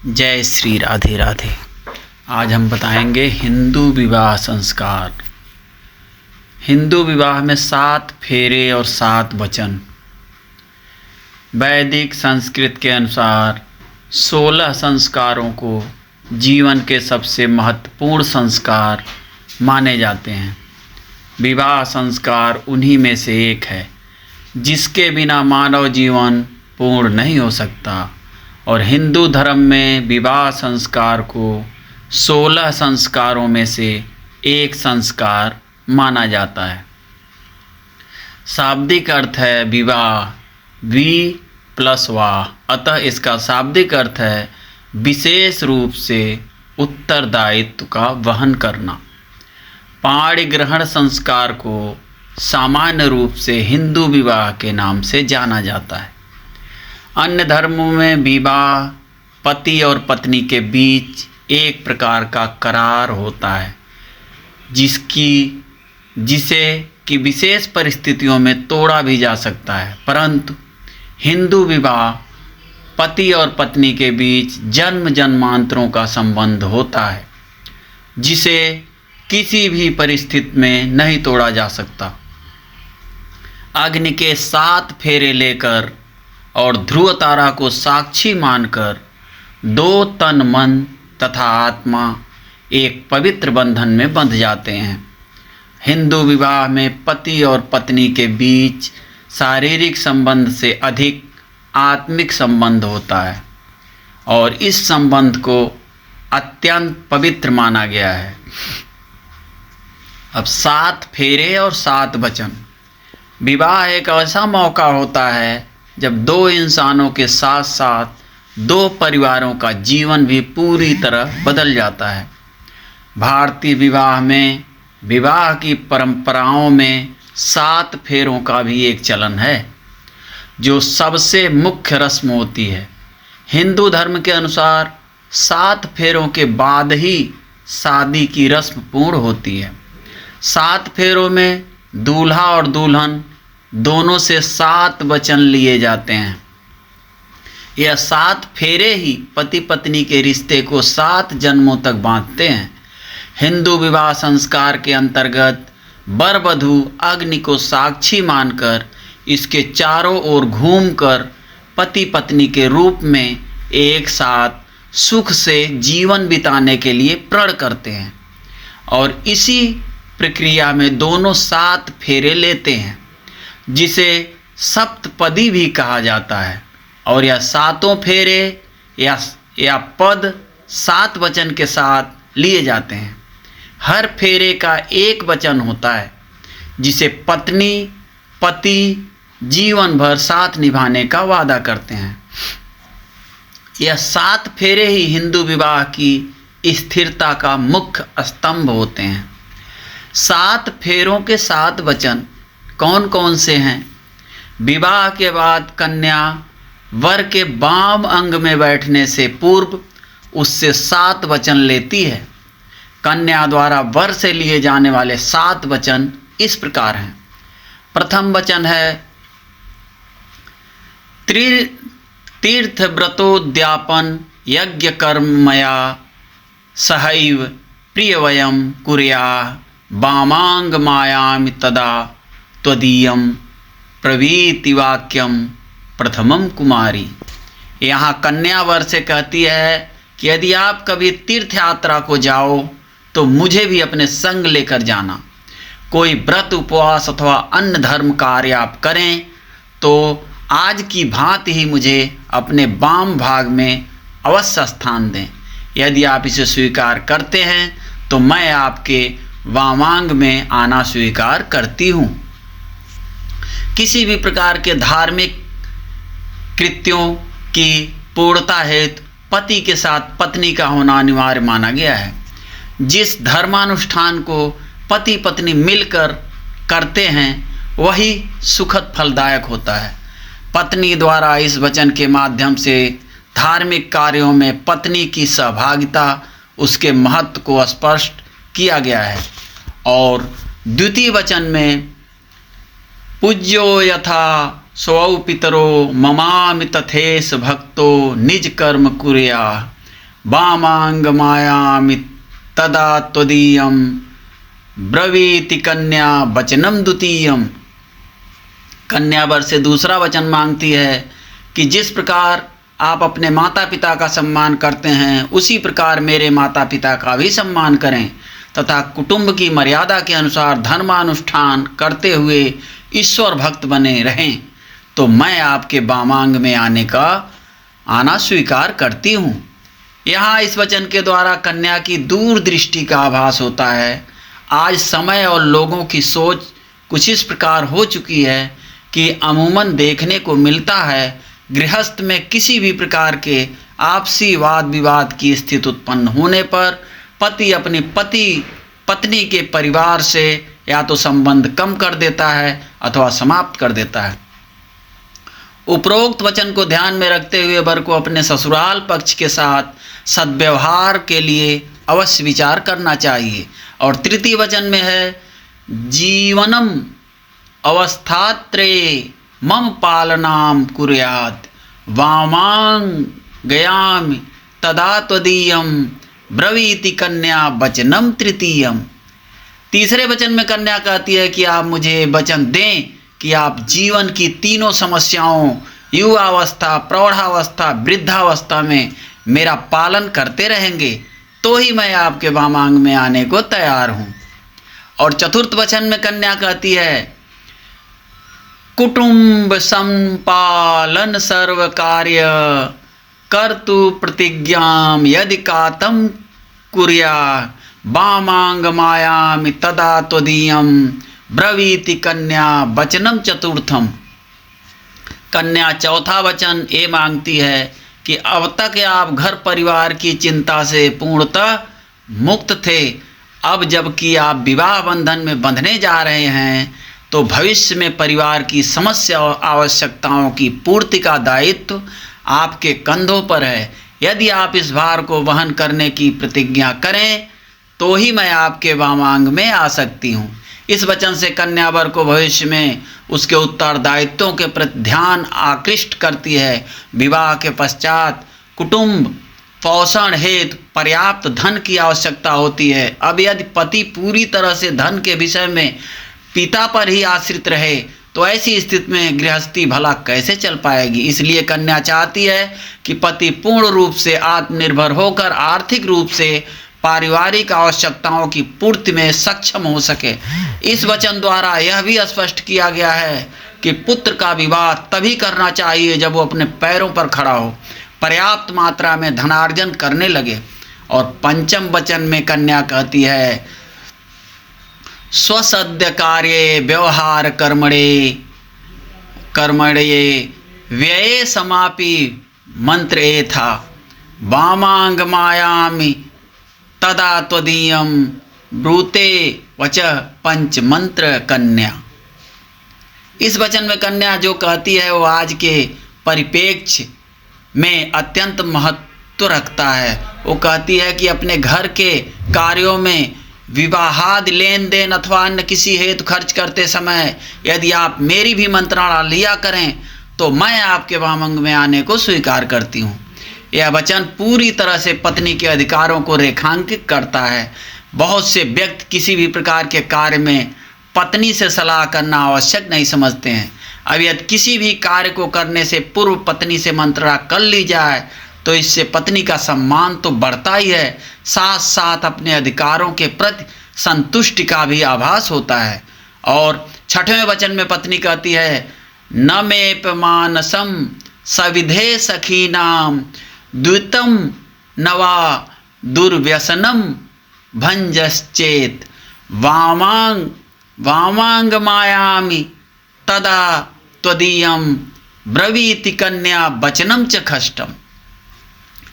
जय श्री राधे राधे। आज हम बताएंगे हिंदू विवाह संस्कार। हिंदू विवाह में 7 फेरे और 7 वचन। वैदिक संस्कृत के अनुसार 16 संस्कारों को जीवन के सबसे महत्वपूर्ण संस्कार माने जाते हैं। विवाह संस्कार उन्हीं में से एक है जिसके बिना मानव जीवन पूर्ण नहीं हो सकता, और हिंदू धर्म में विवाह संस्कार को 16 संस्कारों में से एक संस्कार माना जाता है। शाब्दिक अर्थ है विवाह, वि प्लस वाह, अतः इसका शाब्दिक अर्थ है विशेष रूप से उत्तरदायित्व का वहन करना। पाणी ग्रहण संस्कार को सामान्य रूप से हिंदू विवाह के नाम से जाना जाता है। अन्य धर्मों में विवाह पति और पत्नी के बीच एक प्रकार का करार होता है जिसे कि विशेष परिस्थितियों में तोड़ा भी जा सकता है, परंतु हिंदू विवाह पति और पत्नी के बीच जन्म जन्मांतरों का संबंध होता है जिसे किसी भी परिस्थिति में नहीं तोड़ा जा सकता। अग्नि के 7 फेरे लेकर और ध्रुव तारा को साक्षी मानकर 2 तन मन तथा आत्मा एक पवित्र बंधन में बंध जाते हैं। हिंदू विवाह में पति और पत्नी के बीच शारीरिक संबंध से अधिक आत्मिक संबंध होता है और इस संबंध को अत्यंत पवित्र माना गया है। अब 7 फेरे और 7 वचन। विवाह एक ऐसा मौका होता है जब 2 इंसानों के साथ साथ 2 परिवारों का जीवन भी पूरी तरह बदल जाता है। भारतीय विवाह में विवाह की परंपराओं में 7 फेरों का भी एक चलन है जो सबसे मुख्य रस्म होती है। हिंदू धर्म के अनुसार 7 फेरों के बाद ही शादी की रस्म पूर्ण होती है। 7 फेरों में दूल्हा और दुल्हन दोनों से 7 वचन लिए जाते हैं। यह 7 फेरे ही पति पत्नी के रिश्ते को 7 जन्मों तक बांधते हैं। हिंदू विवाह संस्कार के अंतर्गत वर वधू अग्नि को साक्षी मानकर इसके चारों ओर घूमकर पति पत्नी के रूप में एक साथ सुख से जीवन बिताने के लिए प्रण करते हैं, और इसी प्रक्रिया में दोनों 7 फेरे लेते हैं जिसे सप्तपदी भी कहा जाता है। और यह 7 फेरे या पद 7 वचन के साथ लिए जाते हैं। हर फेरे का एक वचन होता है जिसे पत्नी पति जीवन भर साथ निभाने का वादा करते हैं। यह 7 फेरे ही हिंदू विवाह की स्थिरता का मुख्य स्तंभ होते हैं। 7 फेरों के 7 वचन कौन कौन से हैं? विवाह के बाद कन्या वर के बाम अंग में बैठने से पूर्व उससे 7 वचन लेती है। कन्या द्वारा वर से लिए जाने वाले 7 वचन इस प्रकार हैं। प्रथम वचन है तीर्थ व्रतोद्यापन यज्ञ कर्म मया सहैव प्रियवयम कुर्या वामांग मायामि तदा त्वदीयम प्रवीति वाक्यम प्रथमम कुमारी। यहाँ कन्या वर से कहती है कि यदि आप कभी तीर्थ यात्रा को जाओ तो मुझे भी अपने संग लेकर जाना। कोई व्रत उपवास अथवा अन्य धर्म कार्य आप करें तो आज की भांति ही मुझे अपने वाम भाग में अवश्य स्थान दें। यदि आप इसे स्वीकार करते हैं तो मैं आपके वामांग में आना स्वीकार करती हूँ। किसी भी प्रकार के धार्मिक कृत्यों की पूर्णता हेतु पति के साथ पत्नी का होना अनिवार्य माना गया है। जिस धर्मानुष्ठान को पति पत्नी मिलकर करते हैं वही सुखद फलदायक होता है। पत्नी द्वारा इस वचन के माध्यम से धार्मिक कार्यों में पत्नी की सहभागिता, उसके महत्व को स्पष्ट किया गया है। और द्वितीय वचन में पूज्यो यथा स्वौ पितरो ममामि तथेस भक्तो निज कर्म कुर्या वामांग मायामि तदा त्वदीयं ब्रवीति कन्या वचनम द्वितीयम। कन्या वर से दूसरा वचन मांगती है कि जिस प्रकार आप अपने माता पिता का सम्मान करते हैं उसी प्रकार मेरे माता पिता का भी सम्मान करें तथा कुटुंब की मर्यादा के अनुसार धर्मानुष्ठान करते हुए ईश्वर भक्त बने रहें, तो मैं आपके वामांग में आना स्वीकार करती हूँ। यहाँ इस वचन के द्वारा कन्या की दूरदृष्टि का आभास होता है। आज समय और लोगों की सोच कुछ इस प्रकार हो चुकी है कि अमूमन देखने को मिलता है गृहस्थ में किसी भी प्रकार के आपसी वाद विवाद की स्थिति उत्पन्न होने पर पति अपनी पत्नी के परिवार से या तो संबंध कम कर देता है अथवा समाप्त कर देता है। उपरोक्त वचन को ध्यान में रखते हुए वर को अपने ससुराल पक्ष के साथ सद्व्यवहार के लिए अवश्य विचार करना चाहिए। और तृतीय वचन में है जीवनम अवस्थात्रे मम पालनाम कुर्यात् वामांग गयामि तदा त्वदीयं ब्रवीति कन्या वचनम तृतीयम। तीसरे वचन में कन्या कहती है कि आप मुझे वचन दें कि आप जीवन की तीनों समस्याओं युवावस्था, प्रौढ़ावस्था, वृद्धावस्था में मेरा पालन करते रहेंगे, तो ही मैं आपके वामांग में आने को तैयार हूँ। और चतुर्थ वचन में कन्या कहती है कुटुंब संपालन सर्व कार्य कर्तु प्रतिज्ञाम यदि कातम कुर्या वामांग मायामि तदा त्वदीयं ब्रवीति कन्या वचनम चतुर्थम। कन्या चौथा वचन ये मांगती है कि अब तक आप घर परिवार की चिंता से पूर्णतः मुक्त थे, अब जबकि आप विवाह बंधन में बंधने जा रहे हैं तो भविष्य में परिवार की समस्या और आवश्यकताओं की पूर्ति का दायित्व आपके कंधों पर है। यदि आप इस भार को वहन करने की प्रतिज्ञा करें तो ही मैं आपके वामांग में आ सकती हूँ। इस वचन से कन्या वर को भविष्य में उसके उत्तरदायित्वों के प्रति ध्यान आकृष्ट करती है। विवाह के पश्चात कुटुंब पोषण हेतु पर्याप्त धन की आवश्यकता होती है। अब यदि पति पूरी तरह से धन के विषय में पिता पर ही आश्रित रहे तो ऐसी स्थिति में गृहस्थी भला कैसे चल पाएगी। इसलिए कन्या चाहती है कि पति पूर्ण रूप से आत्मनिर्भर होकर आर्थिक रूप से पारिवारिक आवश्यकताओं की पूर्ति में सक्षम हो सके। इस वचन द्वारा यह भी स्पष्ट किया गया है कि पुत्र का विवाह तभी करना चाहिए जब वो अपने पैरों पर खड़ा हो, पर्याप्त मात्रा में धनार्जन करने लगे। और पंचम वचन में कन्या कहती है स्वसद्य कार्ये व्यवहार कर्मणे व्यये समापि मंत्र ए था वामांग मायामि तदा त्वदीयं ब्रूते वच पंच मंत्र कन्या। इस वचन में कन्या जो कहती है वो आज के परिप्रेक्ष्य में अत्यंत महत्व रखता है। वो कहती है कि अपने घर के कार्यों में विवाहादि लेन देन अथवा अन्य किसी हेतु खर्च करते समय यदि आप मेरी भी मंत्रणा लिया करें तो मैं आपके वामांग में आने को स्वीकार करती हूँ। यह वचन पूरी तरह से पत्नी के अधिकारों को रेखांकित करता है। बहुत से व्यक्ति किसी भी प्रकार के कार्य में पत्नी से सलाह करना आवश्यक नहीं समझते हैं। अब यदि किसी भी कार्य को करने से पूर्व पत्नी से मंत्रणा कर ली जाए तो इससे पत्नी का सम्मान तो बढ़ता ही है, साथ साथ अपने अधिकारों के प्रति संतुष्टि का भी आभास होता है। और छठवें वचन में पत्नी कहती है न मेप मानसम सविधे सखीनाम द्वितम नवा दुर्व्यसनम भंजश्चेत वामांग मायामि तदा त्वदीयं ब्रवीति कन्या वचनम च खष्टम।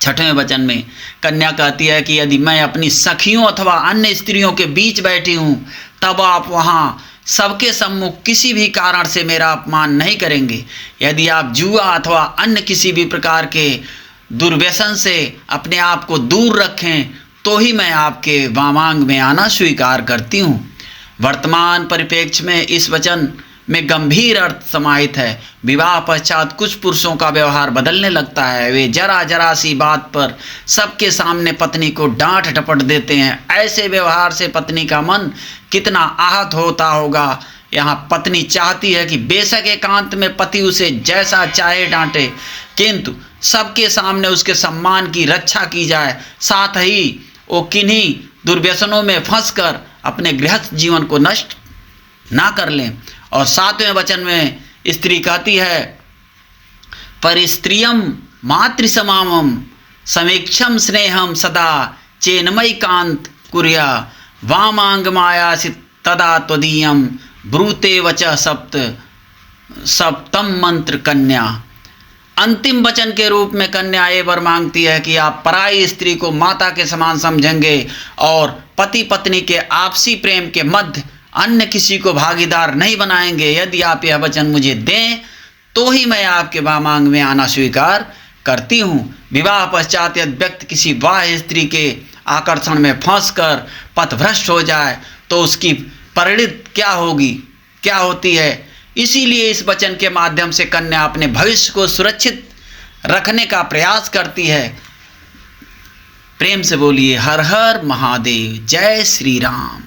छठवें वचन में कन्या कहती है कि यदि मैं अपनी सखियों अथवा अन्य स्त्रियों के बीच बैठी हूँ तब आप वहाँ सबके सम्मुख किसी भी कारण से मेरा अपमान नहीं करेंगे। यदि आप जुआ अथवा अन्य किसी भी प्रकार के दुर्व्यसन से अपने आप को दूर रखें तो ही मैं आपके वामांग में आना स्वीकार करती हूँ। वर्तमान परिप्रेक्ष्य में इस वचन में गंभीर अर्थ समाहित है। विवाह पश्चात कुछ पुरुषों का व्यवहार बदलने लगता है। वे जरा जरा सी बात पर सबके सामने पत्नी को डांट डपट देते हैं। ऐसे व्यवहार से पत्नी का मन कितना आहत होता होगा। यहाँ पत्नी चाहती है कि बेशक एकांत में पति उसे जैसा चाहे डांटे, किंतु सबके सामने उसके सम्मान की रक्षा की जाए। साथ ही वो किन्हीं दुर्व्यसनों में फंसकर अपने गृहस्थ जीवन को नष्ट ना कर लें। और 7वें वचन में स्त्री कहती है, परिस्त्रियम मातृसमामम समीक्षम स्नेहम सदा चेन्मयी कांत कुर्या वामांग मायासि तदा त्वदीयम ब्रूते वच सप्तम मंत्र कन्या। अंतिम वचन के रूप में कन्या ये वर मांगती है कि आप पराई स्त्री को माता के समान समझेंगे और पति पत्नी के आपसी प्रेम के मध्य अन्य किसी को भागीदार नहीं बनाएंगे। यदि आप यह वचन मुझे दें तो ही मैं आपके वामांग में आना स्वीकार करती हूँ। विवाह पश्चात यदि व्यक्ति किसी बाह्य स्त्री के आकर्षण में फंसकर पथभ्रष्ट हो जाए तो उसकी परिणति क्या होती है। इसीलिए इस वचन के माध्यम से कन्या अपने भविष्य को सुरक्षित रखने का प्रयास करती है। प्रेम से बोलिए हर हर महादेव, जय श्री राम।